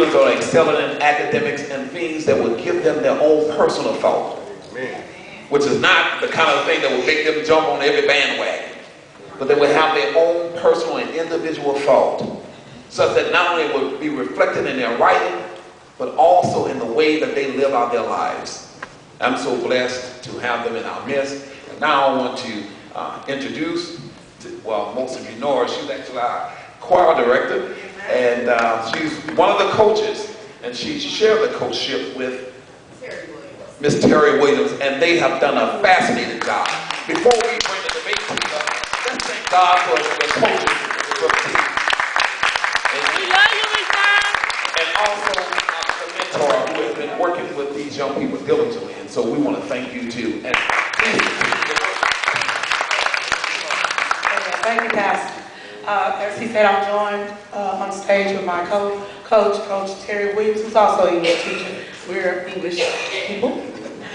students are excelling in academics and things that will give them their own personal thought, which is not the kind of thing that will make them jump on every bandwagon, but they will have their own personal and individual thought, such that not only will be reflected in their writing, but also in the way that they live out their lives. I'm so blessed to have them in our midst. And now I want to introduce, well, most of you know her, she's actually our choir director, and she's one of the coaches, and she shared the coachship with Miss Terry Williams, and they have done a fascinating job. Before we bring the debate team up, let's thank God for the coaches for the team. We love you, Lisa. And also the mentor who has been working with these young people diligently, and so we want to thank you too. And thank you, Pastor. As he said, I'm joined on stage with my Coach Terry Williams, who's also an English teacher. We're English people.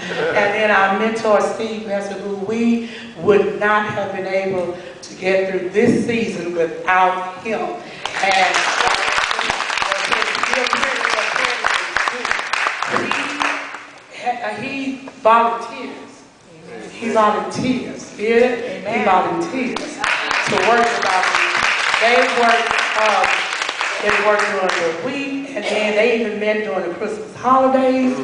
And then our mentor, Steve Messer, who we would not have been able to get through this season without him. And he volunteers. He volunteers. Hear it? He volunteers to work with our people. They work during the week, and then they even met during the Christmas holidays,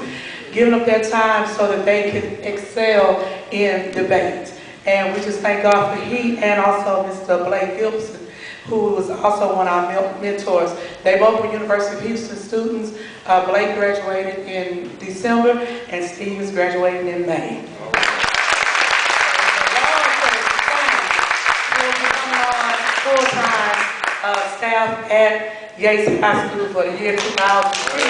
giving up their time so that they can excel in debate. And we just thank God for he and also Mr. Blake Gibson, who was also one of our mentors. They both were University of Houston students. Blake graduated in December, and Steve is graduating in May. Full-time staff at Yates High School for the year 2003.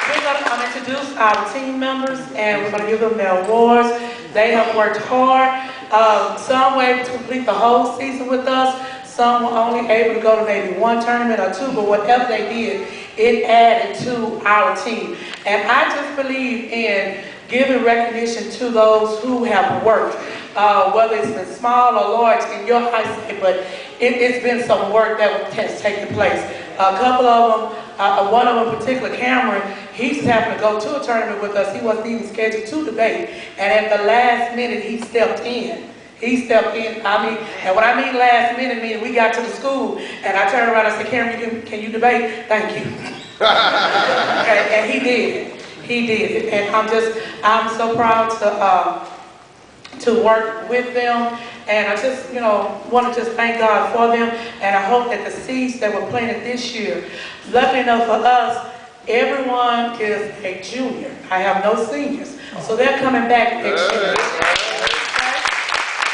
We're going to introduce our team members, and we're going to give them their awards. They have worked hard. Some were able to complete the whole season with us. Some were only able to go to maybe one tournament or two, but whatever they did, it added to our team. And I just believe in giving recognition to those who have worked, whether it's been small or large in your high school, but it's been some work that has taken place. A couple of them, one of them in particular, Cameron, he just happened to go to a tournament with us. He wasn't even scheduled to debate, and at the last minute, he stepped in. He stepped in, and when I mean last minute, meaning we got to the school, and I turned around and said, Cameron, can you debate? Thank you. And he did. He did, and I'm so proud to work with them, and I just, want to just thank God for them, and I hope that the seeds that were planted this year, lucky enough for us, everyone is a junior. I have no seniors, so they're coming back next year.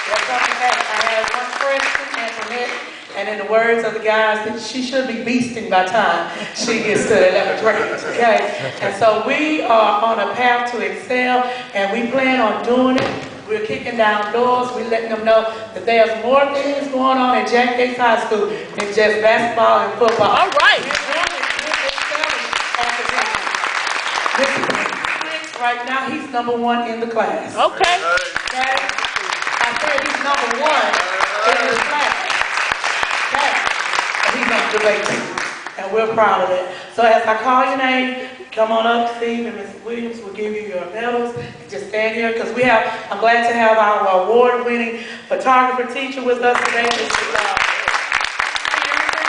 They're coming back. I have one freshman, Antoinette, and in the words of the guys, she should be beasting by the time she gets to the 11th grade, okay? And so we are on a path to excel, and we plan on doing it. We're kicking down doors. We're letting them know that there's more things going on at Jack Yates High School than just basketball and football. All right. Right now, he's #1 in the class. Okay. Okay? I said he's #1 in the class. Okay? And he's on the debate team. And we're proud of it. So as I call your name, come on up, Steve and Ms. Williams will give you your medals. Just stand here, because I'm glad to have our award-winning photographer teacher with us today, Mr. Pearson,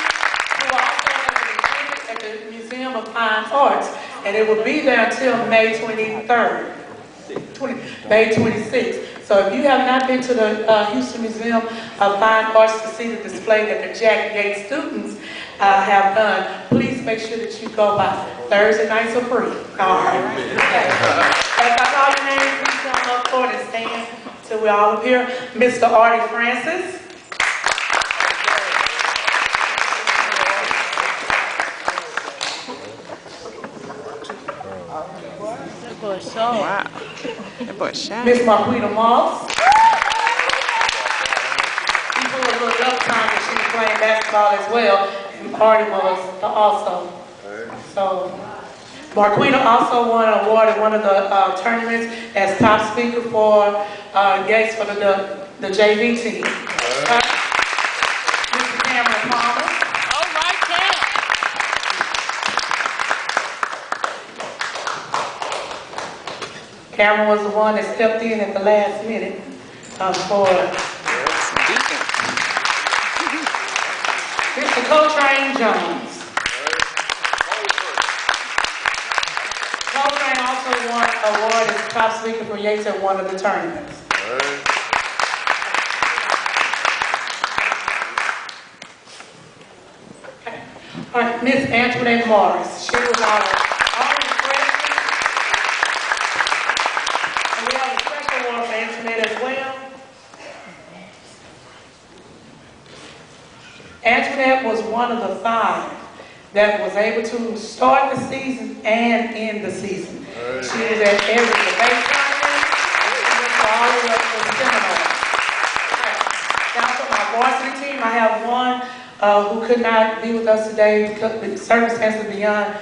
who also has an exhibit at the Museum of Fine Arts. And it will be there until May 23rd, May 26th. So if you have not been to the Houston Museum of Fine Arts to see the display that the Jack Yates students have done, please make sure that you go by. Thursday nights are free. All right. Okay. As I call your name, please come up forward and stand till we're all up here. Mr. Artie Francis. Wow. That boy shy. Miss Marquita Moss. She put a little enough time that she was playing basketball as well, and Artie was also. So, Marquita also won an award at one of the tournaments as top speaker for Yates for the JV team. Mr. Cameron Cameron was the one that stepped in at the last minute for Mr. Coltrane Jones. Coltrane also won an award as top speaker for Yates at one of the tournaments. Okay. All right, Miss Antoinette Morris. She was our only freshman. And we have a special award for Antoinette as well. Antoinette was one of the 5 that was able to start the season and end the season. She was at every debate tournament, and she went to all the way to the seminars. Now for my varsity team, I have one who could not be with us today because the circumstances beyond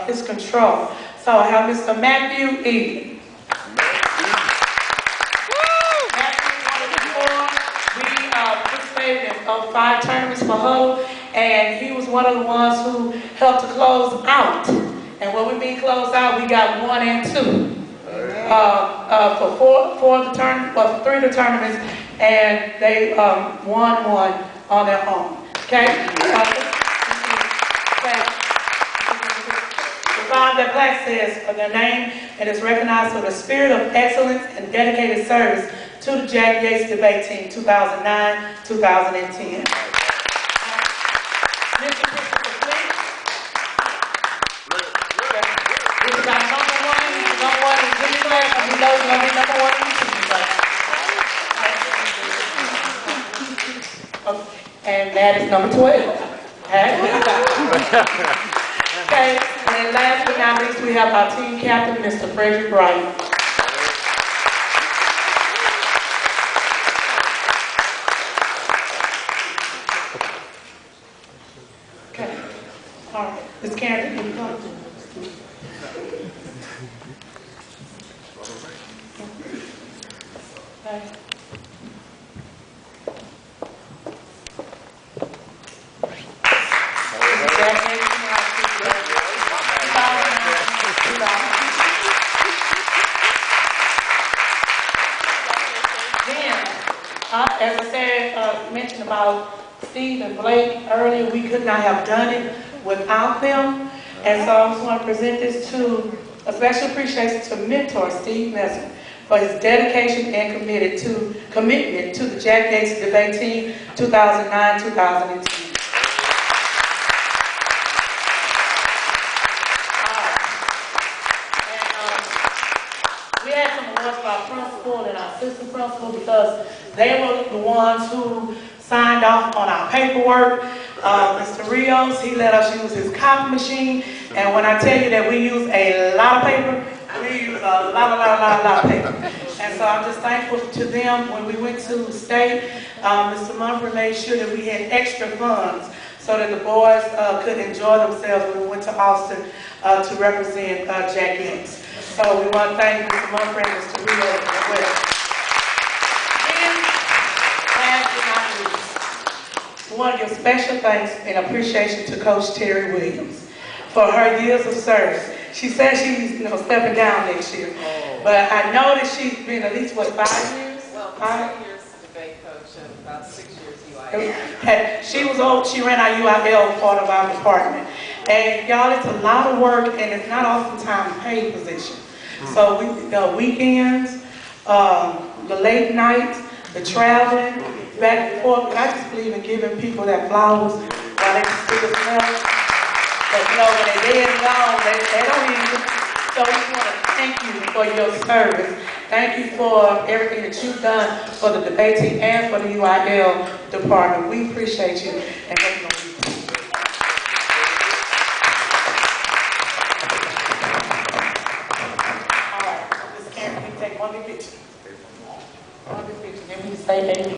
his control. So I have Mr. Matthew E. In 5 tournaments for Huddle, and he was one of the ones who helped to close out. And when we mean close out, we got 1 and 2 for 3 of the tournaments, and they won 1 on their own. Okay. The 5 that plaque says for their name and is recognized for the spirit of excellence and dedicated service to the Jack Yates debate team 2009-2010. Mr. Christopher Flint. We got number 1 in junior class, and we know he's going to be number 1 in the senior class. And that is number 12. Okay, and last but not least, we have our team captain, Mr. Frederick Wright. Okay. All right. Ms. Karen, can you come? Okay. As I said, mentioned about Steve and Blake earlier, we could not have done it without them. And so I just want to present this to a special appreciation to mentor Steve Messer for his dedication and commitment to the Jack Yates debate team 2009-2010. We had some awards for our principal and our assistant principal because they were the ones who signed off on our paperwork. Mr. Rios, he let us use his copy machine, and when I tell you that we use a lot of paper, we use a lot of paper. And so I'm just thankful to them. When we went to state, Mr. Mumford made sure that we had extra funds so that the boys could enjoy themselves when we went to Austin to represent Jack Yates. So we want to thank Mr. Mumford and Mr. Rios as well. We want to give special thanks and appreciation to Coach Terry Williams for her years of service. She says she's stepping down next year, but I know that she's been at least, what, 5 years? Well, 5 years debate coach and about 6 years UIL. She ran our UIL part of our department. And y'all, it's a lot of work, and it's not oftentimes a paid position. So the weekends, the late nights, the traveling, back and forth. And I just believe in giving people that flowers while they can still smell. But when they're dead and gone, they don't even. So we want to thank you for your service. Thank you for everything that you've done for the debate team and for the UIL department. We appreciate you. And all right, Ms. Karen, can you take one big picture? One big picture. Then we say amen.